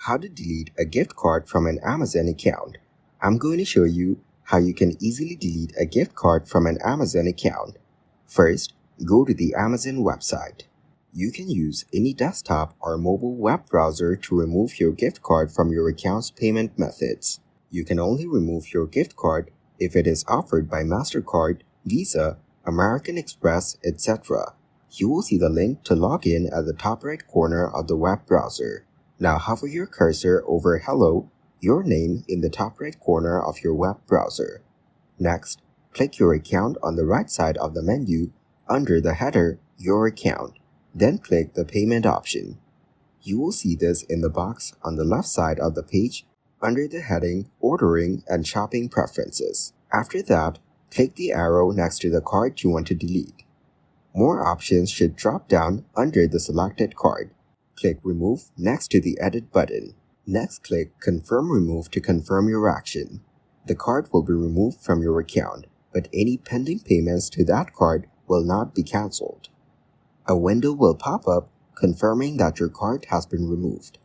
How to delete a gift card from an Amazon account. I'm going to show you how you can easily delete a gift card from an Amazon account. First, go to the Amazon website. You can use any desktop or mobile web browser to remove your gift card from your account's payment methods. You can only remove your gift card if it is offered by MasterCard, Visa, American Express, etc. You will see the link to log in at the top right corner of the web browser. Now hover your cursor over Hello, your name in the top right corner of your web browser. Next, click your account on the right side of the menu under the header Your Account. Then click the payment option. You will see this in the box on the left side of the page under the heading Ordering and Shopping Preferences. After that, click the arrow next to the card you want to delete. More options should drop down under the selected card. Click Remove next to the Edit button. Next, click Confirm Remove to confirm your action. The card will be removed from your account, but any pending payments to that card will not be cancelled. A window will pop up confirming that your card has been removed.